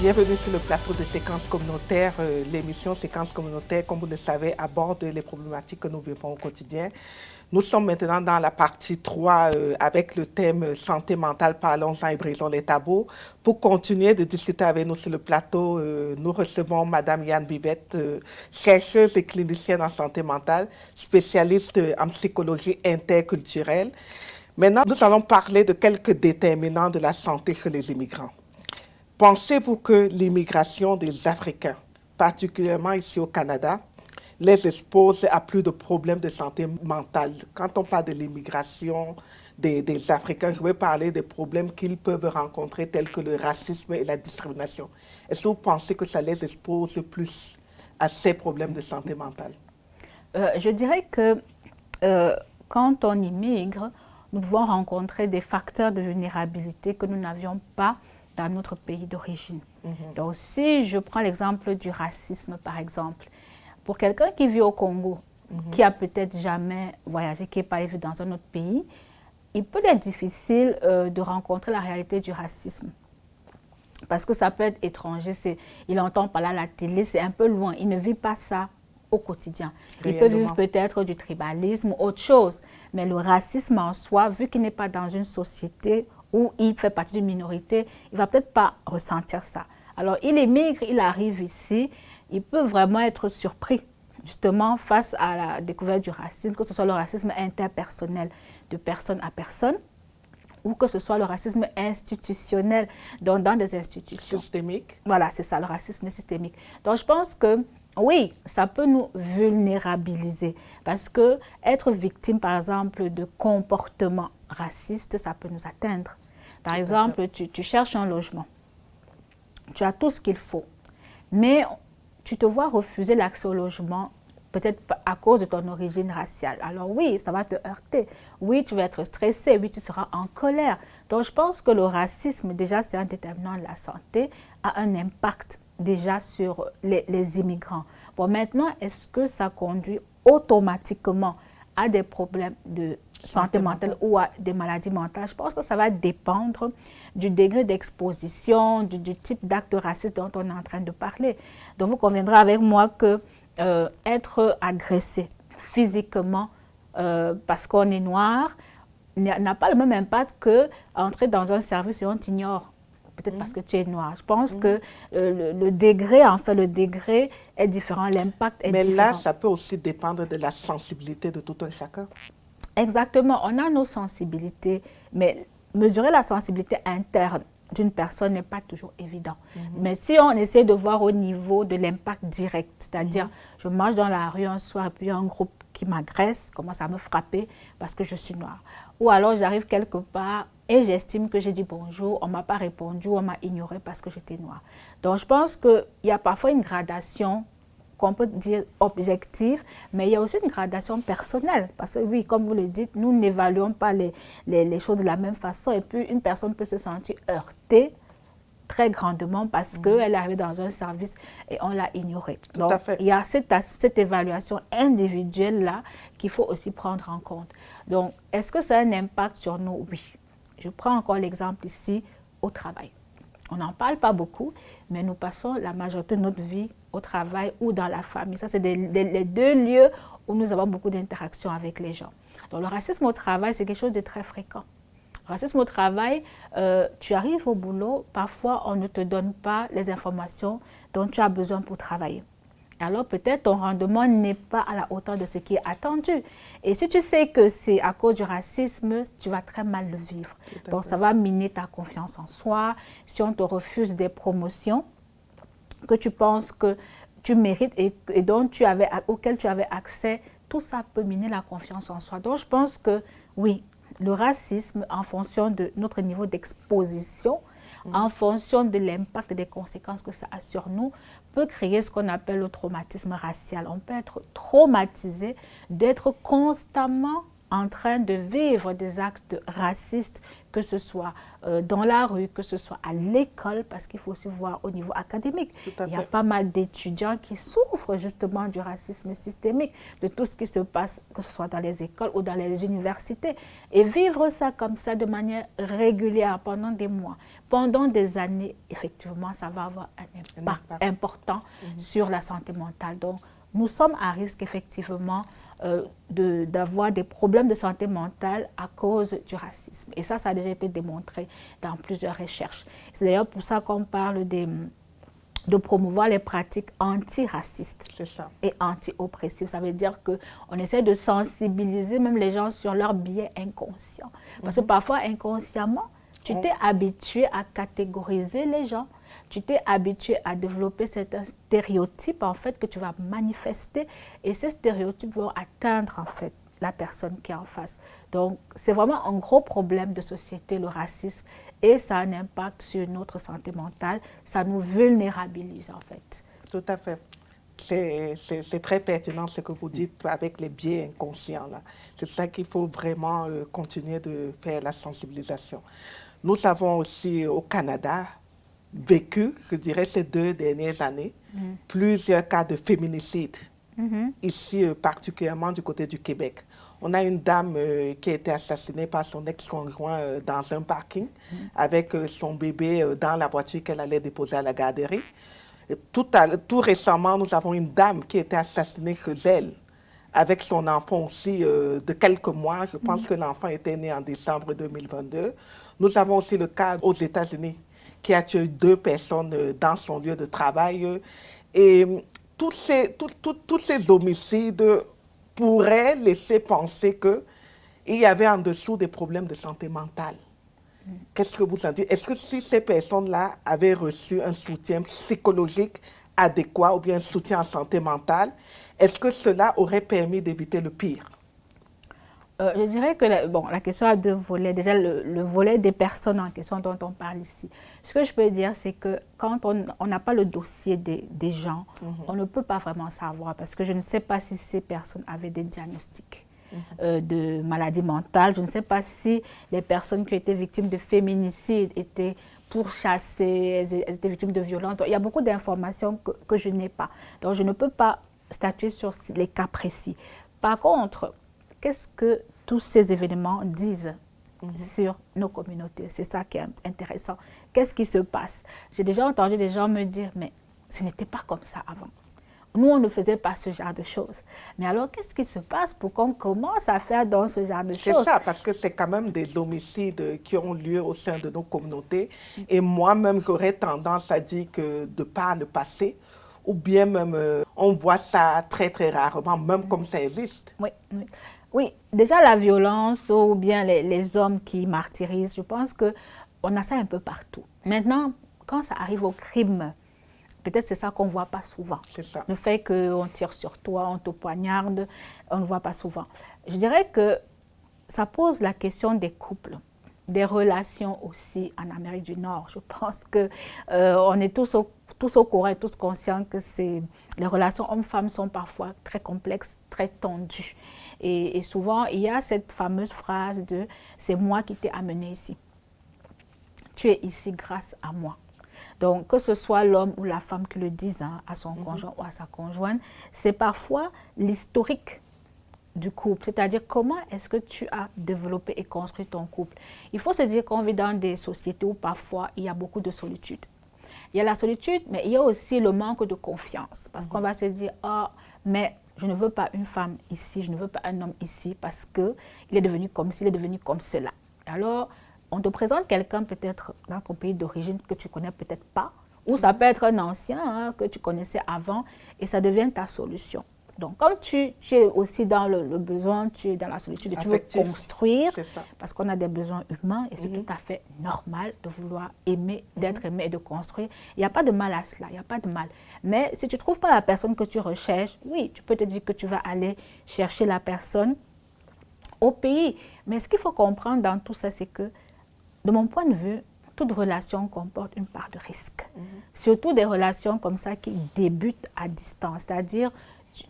Bienvenue sur le plateau de Séquences communautaires. L'émission Séquences communautaires, comme vous le savez, aborde les problématiques que nous vivons au quotidien. Nous sommes maintenant dans la partie 3 avec le thème santé mentale, parlons-en et brisons les tabous. Pour continuer de discuter avec nous sur le plateau, nous recevons Madame Yann Vivette, chercheuse et clinicienne en santé mentale, spécialiste en psychologie interculturelle. Maintenant, nous allons parler de quelques déterminants de la santé chez les immigrants. Pensez-vous que l'immigration des Africains, particulièrement ici au Canada, les expose à plus de problèmes de santé mentale? Quand on parle de l'immigration des Africains, je vais parler des problèmes qu'ils peuvent rencontrer tels que le racisme et la discrimination. Est-ce que vous pensez que ça les expose plus à ces problèmes de santé mentale? Je dirais que quand on immigre, nous pouvons rencontrer des facteurs de vulnérabilité que nous n'avions pas dans notre pays d'origine. Donc, si je prends l'exemple du racisme, par exemple, pour quelqu'un qui vit au Congo, qui a peut-être jamais voyagé, qui n'est pas allé dans un autre pays, il peut être difficile de rencontrer la réalité du racisme. Parce que ça peut être étranger, il entend parler à la télé, c'est un peu loin, il ne vit pas ça au quotidien. Il peut vivre peut-être du tribalisme, autre chose, mais le racisme en soi, vu qu'il n'est pas dans une société où il fait partie d'une minorité, il ne va peut-être pas ressentir ça. Alors, il émigre, il arrive ici, il peut vraiment être surpris, justement, face à la découverte du racisme, que ce soit le racisme interpersonnel de personne à personne, ou que ce soit le racisme institutionnel dans des institutions. Systémique. Voilà, c'est ça, le racisme systémique. Donc, je pense que, oui, ça peut nous vulnérabiliser, parce que être victime, par exemple, de comportements racistes, ça peut nous atteindre. Par exemple, tu cherches un logement, tu as tout ce qu'il faut, mais tu te vois refuser l'accès au logement, peut-être à cause de ton origine raciale. Alors oui, ça va te heurter. Oui, tu vas être stressé. Oui, tu seras en colère. Donc, je pense que le racisme, déjà, c'est un déterminant de la santé, a un impact déjà sur les immigrants. Bon, maintenant, est-ce que ça conduit automatiquement à des problèmes de santé mentale ou à des maladies mentales? Je pense que ça va dépendre du degré d'exposition, du type d'acte raciste dont on est en train de parler. Donc, vous conviendrez avec moi que être agressé physiquement parce qu'on est noir n'a pas le même impact qu'entrer dans un service et on t'ignore, peut-être parce que tu es noir. Je pense que le degré, le degré est différent, l'impact est différent. Mais là, ça peut aussi dépendre de la sensibilité de tout un chacun. Exactement, on a nos sensibilités, mais mesurer la sensibilité interne d'une personne n'est pas toujours évident. Mais si on essaie de voir au niveau de l'impact direct, c'est-à-dire je marche dans la rue un soir et puis il y a un groupe qui m'agresse, commence à me frapper parce que je suis noire. Ou alors j'arrive quelque part et j'estime que j'ai dit bonjour, on ne m'a pas répondu, on m'a ignoré parce que j'étais noire. Donc je pense qu'il y a parfois une gradation qu'on peut dire objective, mais il y a aussi une gradation personnelle. Parce que oui, comme vous le dites, nous n'évaluons pas les choses de la même façon. Et puis, une personne peut se sentir heurtée très grandement parce qu'elle est arrivée dans un service et on l'a ignorée. Donc, il y a cette évaluation individuelle-là qu'il faut aussi prendre en compte. Donc, est-ce que ça a un impact sur nous? Oui. Je prends encore l'exemple ici au travail. On n'en parle pas beaucoup, mais nous passons la majorité de notre vie au travail ou dans la famille. Ça, c'est les deux lieux où nous avons beaucoup d'interactions avec les gens. Donc, le racisme au travail, c'est quelque chose de très fréquent. Le racisme au travail, tu arrives au boulot, parfois on ne te donne pas les informations dont tu as besoin pour travailler. Alors peut-être ton rendement n'est pas à la hauteur de ce qui est attendu. Et si tu sais que c'est à cause du racisme, tu vas très mal le vivre. Donc ça va miner ta confiance en soi. Si on te refuse des promotions que tu penses que tu mérites et auxquelles tu avais accès, tout ça peut miner la confiance en soi. Donc je pense que oui, le racisme, en fonction de notre niveau d'exposition, en fonction de l'impact et des conséquences que ça a sur nous, peut créer ce qu'on appelle le traumatisme racial. On peut être traumatisé d'être constamment en train de vivre des actes racistes, que ce soit dans la rue, que ce soit à l'école, parce qu'il faut aussi voir au niveau académique. Il y a pas mal d'étudiants qui souffrent justement du racisme systémique, de tout ce qui se passe, que ce soit dans les écoles ou dans les universités. Et vivre ça comme ça de manière régulière pendant des mois, pendant des années, effectivement, ça va avoir un impact important sur la santé mentale. Donc, nous sommes à risque, effectivement, d'avoir des problèmes de santé mentale à cause du racisme. Et ça a déjà été démontré dans plusieurs recherches. C'est d'ailleurs pour ça qu'on parle de promouvoir les pratiques antiracistes et anti-oppressives. Ça veut dire qu'on essaie de sensibiliser même les gens sur leur biais inconscient. Parce que parfois, inconsciemment, tu t'es habitué à catégoriser les gens. Tu t'es habitué à développer certains stéréotypes en fait que tu vas manifester et ces stéréotypes vont atteindre en fait la personne qui est en face. Donc c'est vraiment un gros problème de société, le racisme, et ça a un impact sur notre santé mentale, ça nous vulnérabilise en fait. Tout à fait. C'est très pertinent ce que vous dites avec les biais inconscients là. C'est ça qu'il faut vraiment continuer de faire la sensibilisation. Nous avons aussi au Canada vécu, je dirais, ces 2 dernières années, plusieurs cas de féminicide, ici particulièrement du côté du Québec. On a une dame qui a été assassinée par son ex-conjoint dans un parking avec son bébé dans la voiture qu'elle allait déposer à la garderie. Tout récemment, nous avons une dame qui a été assassinée chez elle avec son enfant aussi de quelques mois. Je pense que l'enfant était né en décembre 2022. Nous avons aussi le cas aux États-Unis qui a tué 2 personnes dans son lieu de travail. Et tous ces homicides pourraient laisser penser qu'il y avait en dessous des problèmes de santé mentale. Qu'est-ce que vous en dites? Est-ce que si ces personnes-là avaient reçu un soutien psychologique adéquat ou bien un soutien en santé mentale, est-ce que cela aurait permis d'éviter le pire? Je dirais que la question a 2 volets. Déjà, le volet des personnes en question dont on parle ici. Ce que je peux dire, c'est que quand on n'a pas le dossier des gens, on ne peut pas vraiment savoir parce que je ne sais pas si ces personnes avaient des diagnostics de maladies mentales. Je ne sais pas si les personnes qui étaient victimes de féminicide étaient pourchassées, elles étaient victimes de violences. Donc, il y a beaucoup d'informations que je n'ai pas. Donc, je ne peux pas statuer sur les cas précis. Par contre, qu'est-ce que tous ces événements disent sur nos communautés? C'est ça qui est intéressant. Qu'est-ce qui se passe? J'ai déjà entendu des gens me dire, mais ce n'était pas comme ça avant. Nous, on ne faisait pas ce genre de choses. Mais alors, qu'est-ce qui se passe pour qu'on commence à faire dans ce genre de choses? C'est ça, parce que c'est quand même des homicides qui ont lieu au sein de nos communautés. Et moi-même, j'aurais tendance à dire que de par le passé, ou bien même, on voit ça très, très rarement, même comme ça existe. Oui, déjà la violence ou bien les hommes qui martyrisent, je pense qu'on a ça un peu partout. Maintenant, quand ça arrive au crime, peut-être c'est ça qu'on ne voit pas souvent. C'est ça. Le fait qu'on tire sur toi, on te poignarde, on ne voit pas souvent. Je dirais que ça pose la question des couples, des relations aussi en Amérique du Nord. Je pense qu'on est tous au courant et tous conscients que les relations hommes-femmes sont parfois très complexes, très tendues. Et souvent, il y a cette fameuse phrase de « c'est moi qui t'ai amené ici. Tu es ici grâce à moi ». Donc, que ce soit l'homme ou la femme qui le disent à son conjoint ou à sa conjointe, c'est parfois l'historique du couple, c'est-à-dire comment est-ce que tu as développé et construit ton couple. Il faut se dire qu'on vit dans des sociétés où parfois il y a beaucoup de solitude. Il y a la solitude, mais il y a aussi le manque de confiance, parce qu'on va se dire « ah, mais je ne veux pas une femme ici, je ne veux pas un homme ici, parce qu'il est devenu comme ci, il est devenu comme cela ». Alors, on te présente quelqu'un peut-être dans ton pays d'origine que tu ne connais peut-être pas, Ou ça peut être un ancien que tu connaissais avant et ça devient ta solution. Donc, comme tu es aussi dans le besoin, tu es dans la solitude, tu veux construire, parce qu'on a des besoins humains et c'est tout à fait normal de vouloir aimer, d'être aimé et de construire. Il n'y a pas de mal à cela, il n'y a pas de mal. Mais si tu ne trouves pas la personne que tu recherches, oui, tu peux te dire que tu vas aller chercher la personne au pays. Mais ce qu'il faut comprendre dans tout ça, c'est que, de mon point de vue, toute relation comporte une part de risque. Surtout des relations comme ça qui débutent à distance, c'est-à-dire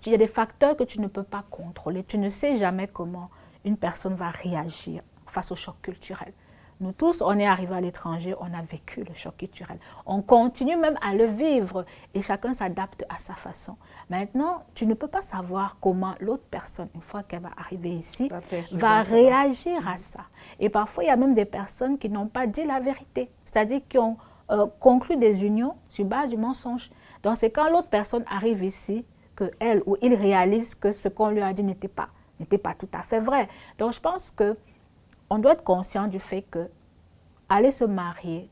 il y a des facteurs que tu ne peux pas contrôler. Tu ne sais jamais comment une personne va réagir face au choc culturel. Nous tous, on est arrivés à l'étranger, on a vécu le choc culturel. On continue même à le vivre et chacun s'adapte à sa façon. Maintenant, tu ne peux pas savoir comment l'autre personne, une fois qu'elle va arriver ici, va réagir à ça. Et parfois, il y a même des personnes qui n'ont pas dit la vérité, c'est-à-dire qui ont conclu des unions sur base du mensonge. Donc, c'est quand l'autre personne arrive ici, qu'elle ou il réalise que ce qu'on lui a dit n'était pas tout à fait vrai. Donc, je pense qu'on doit être conscient du fait que aller se marier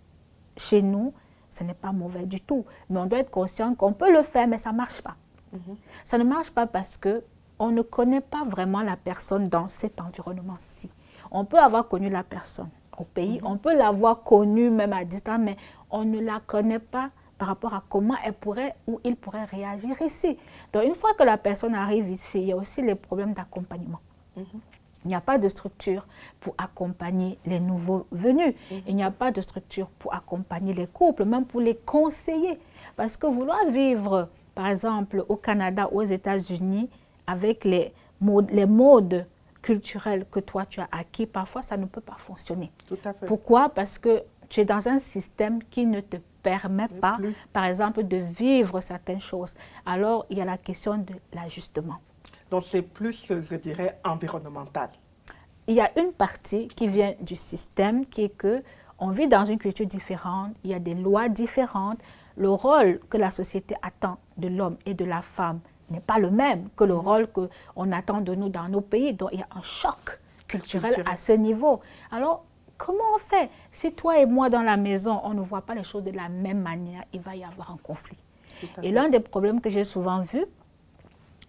chez nous, ce n'est pas mauvais du tout. Mais on doit être conscient qu'on peut le faire, mais ça ne marche pas. Ça ne marche pas parce qu'on ne connaît pas vraiment la personne dans cet environnement-ci. On peut avoir connu la personne au pays, on peut l'avoir connue même à distance, mais on ne la connaît pas par rapport à comment elle pourrait ou il pourrait réagir ici. Donc, une fois que la personne arrive ici, il y a aussi les problèmes d'accompagnement. Il n'y a pas de structure pour accompagner les nouveaux venus. Il n'y a pas de structure pour accompagner les couples, même pour les conseiller. Parce que vouloir vivre, par exemple, au Canada ou aux États-Unis, avec les modes culturels que toi, tu as acquis, parfois, ça ne peut pas fonctionner. Tout à fait. Pourquoi? Parce que tu es dans un système qui ne te permet pas, par exemple, de vivre certaines choses. Alors, il y a la question de l'ajustement. Donc, c'est plus, je dirais, environnemental. Il y a une partie qui vient du système, qui est que on vit dans une culture différente, il y a des lois différentes. Le rôle que la société attend de l'homme et de la femme n'est pas le même que le rôle qu'on attend de nous dans nos pays. Donc, il y a un choc culturel à ce niveau. Alors, comment on fait? Si toi et moi, dans la maison, on ne voit pas les choses de la même manière, il va y avoir un conflit. Et l'un des problèmes que j'ai souvent vu,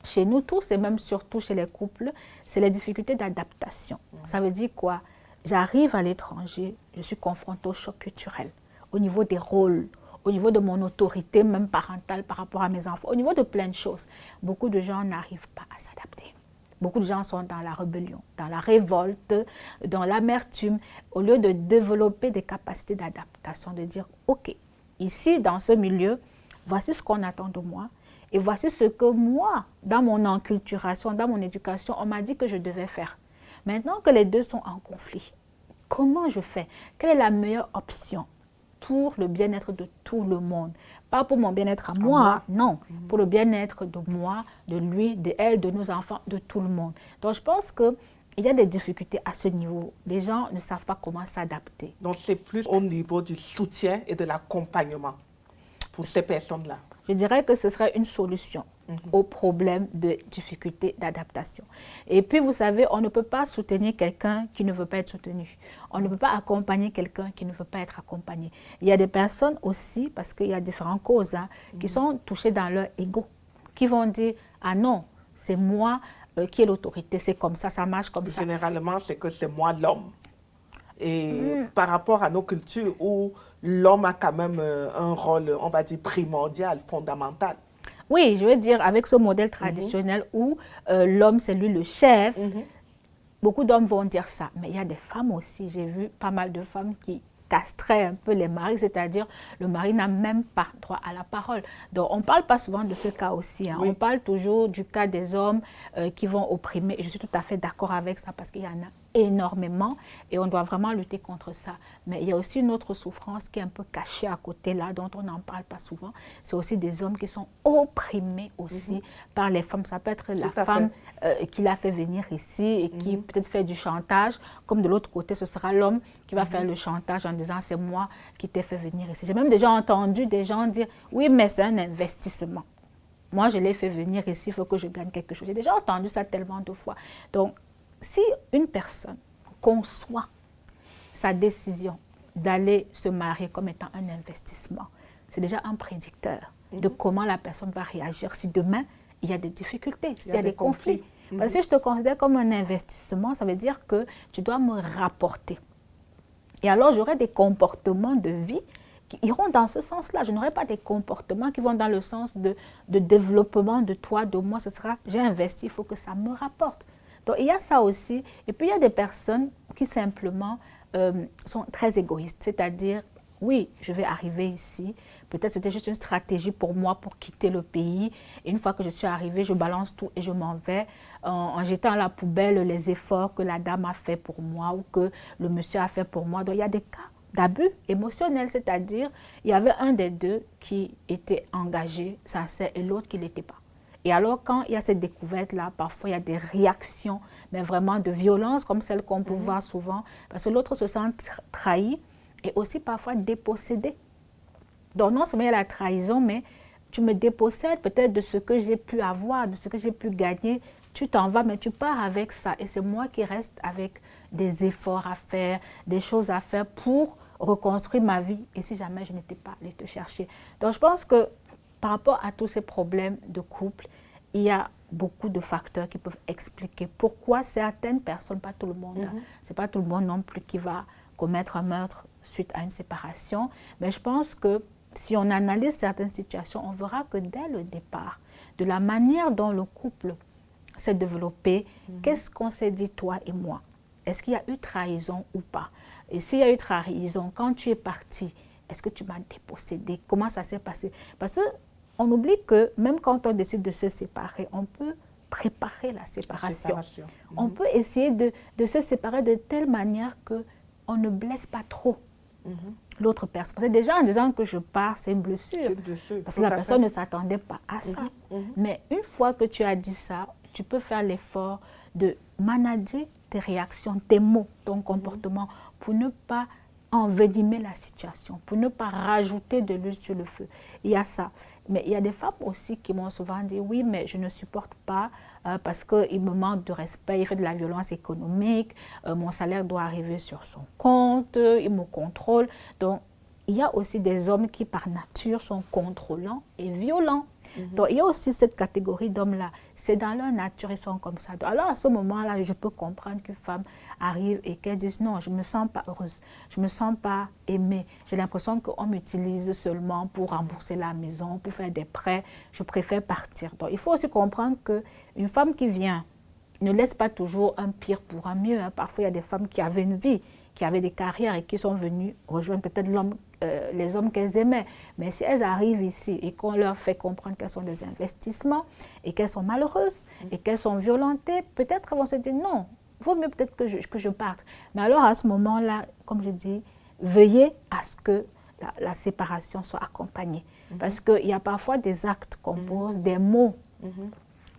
chez nous tous et même surtout chez les couples, c'est les difficultés d'adaptation. Ça veut dire quoi? J'arrive à l'étranger, je suis confrontée au choc culturel, au niveau des rôles, au niveau de mon autorité, même parentale par rapport à mes enfants, au niveau de plein de choses. Beaucoup de gens n'arrivent pas à s'adapter. Beaucoup de gens sont dans la rébellion, dans la révolte, dans l'amertume, au lieu de développer des capacités d'adaptation, de dire, OK, ici, dans ce milieu, voici ce qu'on attend de moi, et voici ce que moi, dans mon enculturation, dans mon éducation, on m'a dit que je devais faire. Maintenant que les deux sont en conflit, comment je fais? Quelle est la meilleure option pour le bien-être de tout le monde? Pas pour mon bien-être à moi, non. Pour le bien-être de moi, de lui, de elle, de nos enfants, de tout le monde. Donc, je pense qu'il y a des difficultés à ce niveau. Les gens ne savent pas comment s'adapter. Donc, c'est plus au niveau du soutien et de l'accompagnement pour ces personnes-là. Je dirais que ce serait une solution au problème de difficulté d'adaptation. Et puis, vous savez, on ne peut pas soutenir quelqu'un qui ne veut pas être soutenu. On ne peut pas accompagner quelqu'un qui ne veut pas être accompagné. Il y a des personnes aussi, parce qu'il y a différentes causes, qui sont touchées dans leur ego, qui vont dire « Ah non, c'est moi qui ai l'autorité, c'est comme ça marche comme ça. » Généralement, c'est que c'est moi l'homme. Et par rapport à nos cultures où l'homme a quand même un rôle, on va dire, primordial, fondamental. Oui, je veux dire, avec ce modèle traditionnel où l'homme, c'est lui le chef, beaucoup d'hommes vont dire ça. Mais il y a des femmes aussi. J'ai vu pas mal de femmes qui castraient un peu les maris, c'est-à-dire le mari n'a même pas droit à la parole. Donc, on ne parle pas souvent de ce cas aussi. On parle toujours du cas des hommes qui vont opprimer. Et je suis tout à fait d'accord avec ça parce qu'il y en a énormément et on doit vraiment lutter contre ça. Mais il y a aussi une autre souffrance qui est un peu cachée à côté là, dont on n'en parle pas souvent. C'est aussi des hommes qui sont opprimés aussi par les femmes. Ça peut être la femme qui l'a fait venir ici et qui peut-être fait du chantage. Comme de l'autre côté, ce sera l'homme qui va faire le chantage en disant c'est moi qui t'ai fait venir ici. J'ai même déjà entendu des gens dire oui, mais c'est un investissement. Moi, je l'ai fait venir ici, il faut que je gagne quelque chose. J'ai déjà entendu ça tellement de fois. Donc, si une personne conçoit sa décision d'aller se marier comme étant un investissement, c'est déjà un prédicteur de comment la personne va réagir si demain, il y a des difficultés, s'il y a des conflits. Parce que si je te considère comme un investissement, ça veut dire que tu dois me rapporter. Et alors, j'aurai des comportements de vie qui iront dans ce sens-là. Je n'aurai pas des comportements qui vont dans le sens de développement de toi, de moi. Ce sera, j'ai investi, il faut que ça me rapporte. Donc, il y a ça aussi. Et puis, il y a des personnes qui simplement sont très égoïstes. C'est-à-dire, oui, je vais arriver ici. Peut-être c'était juste une stratégie pour moi pour quitter le pays. Et une fois que je suis arrivée, je balance tout et je m'en vais en jetant à la poubelle les efforts que la dame a fait pour moi ou que le monsieur a fait pour moi. Donc, il y a des cas d'abus émotionnel, c'est-à-dire il y avait un des deux qui était engagé, sincère, et l'autre qui ne l'était pas. Et alors, quand il y a cette découverte-là, parfois il y a des réactions, mais vraiment de violence, comme celle qu'on peut voir souvent, parce que l'autre se sent trahi et aussi parfois dépossédé. Donc, non seulement il y a la trahison, mais tu me dépossèdes peut-être de ce que j'ai pu avoir, de ce que j'ai pu gagner. Tu t'en vas, mais tu pars avec ça. Et c'est moi qui reste avec des efforts à faire, des choses à faire pour reconstruire ma vie. Et si jamais je n'étais pas allée te chercher. Donc, je pense que par rapport à tous ces problèmes de couple, il y a beaucoup de facteurs qui peuvent expliquer pourquoi certaines personnes, pas tout le monde, c'est pas tout le monde non plus qui va commettre un meurtre suite à une séparation. Mais je pense que si on analyse certaines situations, on verra que dès le départ, de la manière dont le couple s'est développé, qu'est-ce qu'on s'est dit, toi et moi? Est-ce qu'il y a eu trahison ou pas? Et s'il y a eu trahison, quand tu es parti, est-ce que tu m'as dépossédé? Comment ça s'est passé? Parce qu'on oublie que même quand on décide de se séparer, on peut préparer la séparation. On peut essayer de se séparer de telle manière qu'on ne blesse pas trop l'autre personne. Parce que déjà, en disant que je pars, c'est une blessure. Parce que la personne ne s'attendait pas à ça. Mais une fois que tu as dit ça, tu peux faire l'effort de manager tes réactions, tes mots, ton comportement, pour ne pas envenimer la situation, pour ne pas rajouter de l'huile sur le feu. Il y a ça. Mais il y a des femmes aussi qui m'ont souvent dit, oui, mais je ne supporte pas parce qu'il me manque de respect, il fait de la violence économique, mon salaire doit arriver sur son compte, il me contrôle. Donc, il y a aussi des hommes qui, par nature, sont contrôlants et violents. Donc, il y a aussi cette catégorie d'hommes-là. C'est dans leur nature, ils sont comme ça. Donc, alors, à ce moment-là, je peux comprendre qu'une femme arrive et qu'elle dise, non, je ne me sens pas heureuse, je ne me sens pas aimée. J'ai l'impression qu'on m'utilise seulement pour rembourser la maison, pour faire des prêts. Je préfère partir. Donc, il faut aussi comprendre qu'une femme qui vient ne laisse pas toujours un pire pour un mieux. Parfois, il y a des femmes qui avaient une vie, qui avaient des carrières et qui sont venues rejoindre peut-être les hommes qu'elles aimaient. Mais si elles arrivent ici et qu'on leur fait comprendre qu'elles sont des investissements et qu'elles sont malheureuses et qu'elles sont violentées, peut-être elles vont se dire non, vaut mieux peut-être que je parte. Mais alors à ce moment-là, comme je dis, veillez à ce que la séparation soit accompagnée. Parce qu'il y a parfois des actes qu'on pose, des mots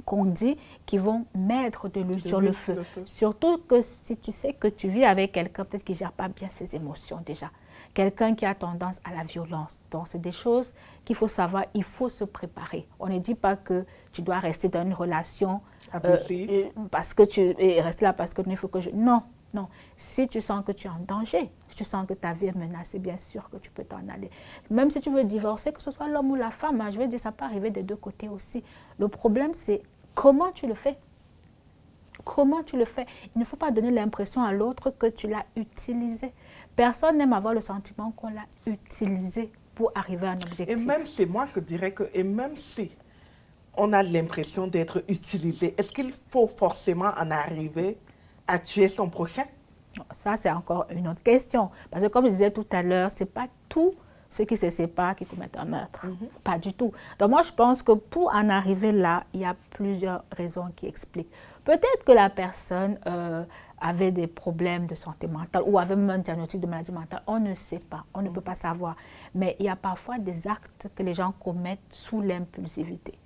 qu'on dit qui vont mettre de l'huile sur le feu. Surtout que si tu sais que tu vis avec quelqu'un peut-être qui ne gère pas bien ses émotions déjà. Quelqu'un qui a tendance à la violence. Donc, c'est des choses qu'il faut savoir, il faut se préparer. On ne dit pas que tu dois rester dans une relation parce que tu es resté là parce que il faut que je... Non, non. Si tu sens que tu es en danger, si tu sens que ta vie est menacée, bien sûr que tu peux t'en aller. Même si tu veux divorcer, que ce soit l'homme ou la femme, je veux dire, ça peut arriver des deux côtés aussi. Le problème, c'est comment tu le fais. Comment tu le fais? Il ne faut pas donner l'impression à l'autre que tu l'as utilisé. Personne n'aime avoir le sentiment qu'on l'a utilisé pour arriver à un objectif. Et même si, moi je dirais que, et même si on a l'impression d'être utilisé, est-ce qu'il faut forcément en arriver à tuer son prochain? Ça, c'est encore une autre question. Parce que comme je disais tout à l'heure, ce n'est pas tous ceux qui se séparent qui commettent un meurtre. Pas du tout. Donc moi, je pense que pour en arriver là, il y a plusieurs raisons qui expliquent. Peut-être que la personne avait des problèmes de santé mentale ou avait même un diagnostic de maladie mentale. On ne sait pas, on ne peut pas savoir. Mais il y a parfois des actes que les gens commettent sous l'impulsivité.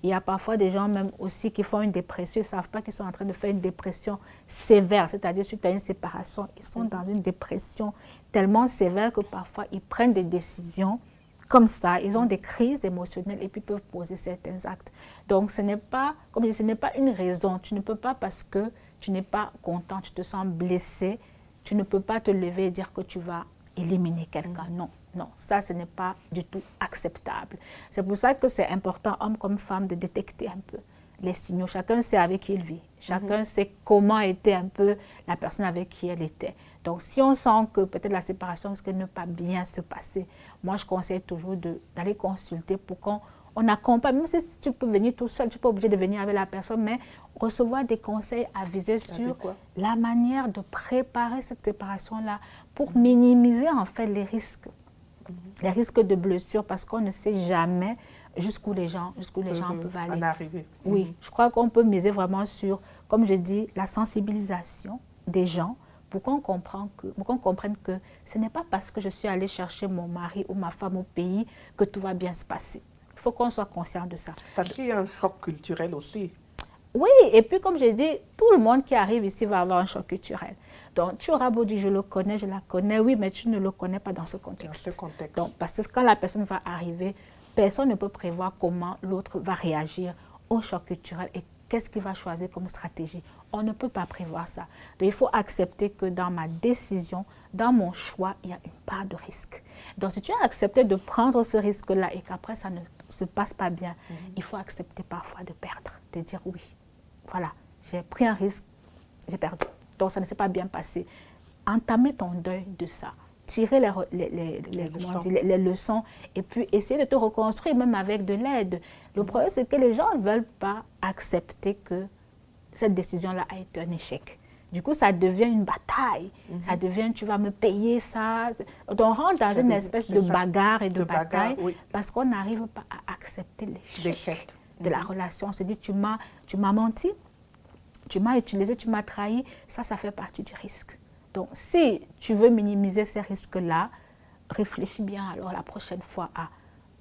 Il y a parfois des gens même aussi qui font une dépression, ils ne savent pas qu'ils sont en train de faire une dépression sévère, c'est-à-dire suite à une séparation, ils sont dans une dépression tellement sévère que parfois ils prennent des décisions comme ça, ils ont des crises émotionnelles et puis peuvent poser certains actes. Donc ce n'est pas, comme je dis, ce n'est pas une raison. Tu ne peux pas parce que tu n'es pas content, tu te sens blessé, tu ne peux pas te lever et dire que tu vas éliminer quelqu'un. Non, non, ça, ce n'est pas du tout acceptable. C'est pour ça que c'est important, homme comme femme, de détecter un peu les signaux. Chacun sait avec qui il vit. Chacun sait comment était un peu la personne avec qui elle était. Donc, si on sent que peut-être la séparation risque de ne pas bien se passer, moi, je conseille toujours d'aller consulter pour qu'on accompagne. Même si tu peux venir tout seul, tu n'es pas obligé de venir avec la personne, mais recevoir des conseils avisés sur la manière de préparer cette séparation-là pour minimiser en fait les risques de blessures, parce qu'on ne sait jamais jusqu'où les gens peuvent aller. Oui, je crois qu'on peut miser vraiment sur, comme je dis, la sensibilisation des gens pour qu'on comprenne que ce n'est pas parce que je suis allée chercher mon mari ou ma femme au pays que tout va bien se passer. Il faut qu'on soit conscient de ça. Parce qu'il y a un choc culturel aussi. Oui, et puis comme je dis, tout le monde qui arrive ici va avoir un choc culturel. Donc, tu auras beau dire, je le connais, je la connais, oui, mais tu ne le connais pas dans ce contexte. Donc, parce que quand la personne va arriver, personne ne peut prévoir comment l'autre va réagir au choc culturel et qu'est-ce qu'il va choisir comme stratégie. On ne peut pas prévoir ça. Donc, il faut accepter que dans ma décision, dans mon choix, il y a une part de risque. Donc, si tu as accepté de prendre ce risque-là et qu'après, ça ne se passe pas bien, il faut accepter parfois de perdre, de dire oui. Voilà, j'ai pris un risque, j'ai perdu. Donc, ça ne s'est pas bien passé. Entamer ton deuil de ça, tirer les leçons et puis essayer de te reconstruire même avec de l'aide. Le problème, c'est que les gens ne veulent pas accepter que cette décision-là a été un échec. Du coup, ça devient une bataille. Ça devient, tu vas me payer ça. Donc, on rentre dans une espèce de bagarre et de bataille parce qu'on n'arrive pas à accepter l'échec de la relation. On se dit, tu m'as menti, tu m'as utilisé, tu m'as trahi. Ça fait partie du risque. Donc, si tu veux minimiser ces risques-là, réfléchis bien alors la prochaine fois à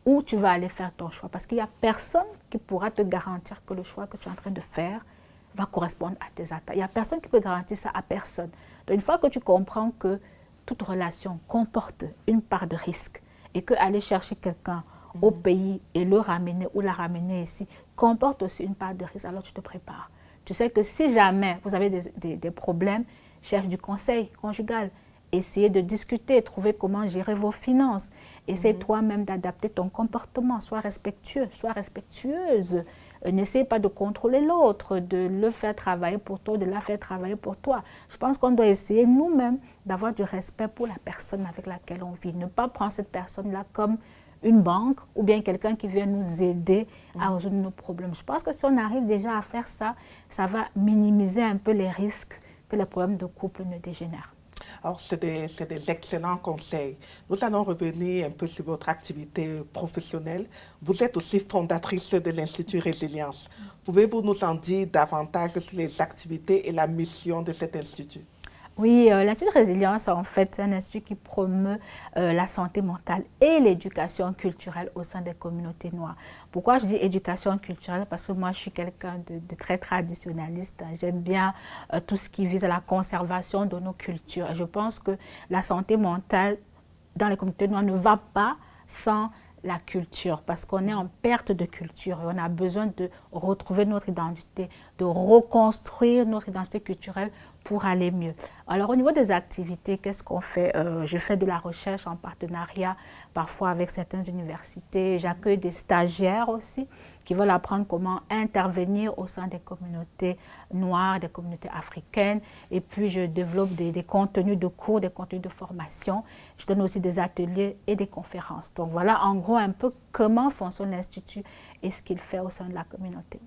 où tu vas aller faire ton choix. Parce qu'il n'y a personne qui pourra te garantir que le choix que tu es en train de faire va correspondre à tes attentes. Il n'y a personne qui peut garantir ça à personne. Donc, une fois que tu comprends que toute relation comporte une part de risque et qu'aller chercher quelqu'un au pays et le ramener ou la ramener ici comporte aussi une part de risque, alors tu te prépares. Tu sais que si jamais vous avez des problèmes, cherche du conseil conjugal. Essayez de discuter, trouver comment gérer vos finances. Essaye toi-même d'adapter ton comportement. Sois respectueux, sois respectueuse. N'essaye pas de contrôler l'autre, de le faire travailler pour toi, de la faire travailler pour toi. Je pense qu'on doit essayer nous-mêmes d'avoir du respect pour la personne avec laquelle on vit. Ne pas prendre cette personne-là comme une banque ou bien quelqu'un qui vient nous aider à résoudre nos problèmes. Je pense que si on arrive déjà à faire ça, ça va minimiser un peu les risques que les problèmes de couple ne dégénèrent. Alors, c'est des excellents conseils. Nous allons revenir un peu sur votre activité professionnelle. Vous êtes aussi fondatrice de l'Institut Résilience. Pouvez-vous nous en dire davantage sur les activités et la mission de cet institut? Oui, l'Institut Résilience, en fait, c'est un institut qui promeut la santé mentale et l'éducation culturelle au sein des communautés noires. Pourquoi je dis éducation culturelle? Parce que moi, je suis quelqu'un de très traditionnaliste. J'aime bien tout ce qui vise à la conservation de nos cultures. Et je pense que la santé mentale dans les communautés noires ne va pas sans la culture, parce qu'on est en perte de culture et on a besoin de retrouver notre identité, de reconstruire notre identité culturelle pour aller mieux. Alors, au niveau des activités, qu'est-ce qu'on fait? Je fais de la recherche en partenariat, parfois avec certaines universités. J'accueille des stagiaires aussi qui veulent apprendre comment intervenir au sein des communautés noires, des communautés africaines. Et puis, je développe des contenus de cours, des contenus de formation. Je donne aussi des ateliers et des conférences. Donc, voilà en gros un peu comment fonctionne l'Institut et ce qu'il fait au sein de la communauté.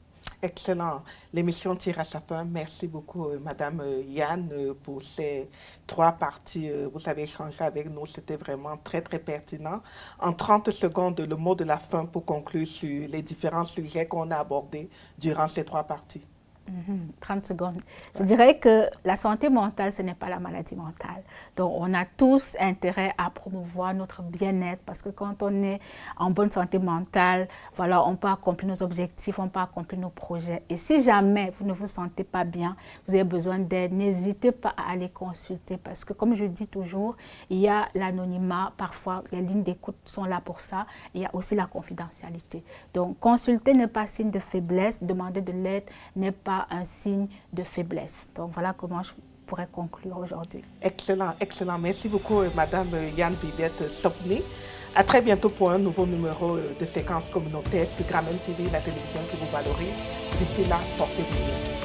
Excellent. L'émission tire à sa fin. Merci beaucoup, Madame Yann, pour ces 3 parties. Vous avez échangé avec nous. C'était vraiment très, très pertinent. En 30 secondes, le mot de la fin pour conclure sur les différents sujets qu'on a abordés durant ces 3 parties. 30 secondes. Je dirais que la santé mentale, ce n'est pas la maladie mentale. Donc, on a tous intérêt à promouvoir notre bien-être parce que quand on est en bonne santé mentale, voilà, on peut accomplir nos objectifs, on peut accomplir nos projets. Et si jamais vous ne vous sentez pas bien, vous avez besoin d'aide, n'hésitez pas à aller consulter parce que, comme je dis toujours, il y a l'anonymat, parfois les lignes d'écoute sont là pour ça, il y a aussi la confidentialité. Donc, consulter n'est pas signe de faiblesse, demander de l'aide n'est pas un signe de faiblesse. Donc voilà comment pourrais conclure aujourd'hui. Excellent, excellent. Merci beaucoup, Madame Yann Viviette Sopni. À très bientôt pour un nouveau numéro de Séquences communautaires sur Grameen TV, la télévision qui vous valorise. D'ici là, portez-vous bien.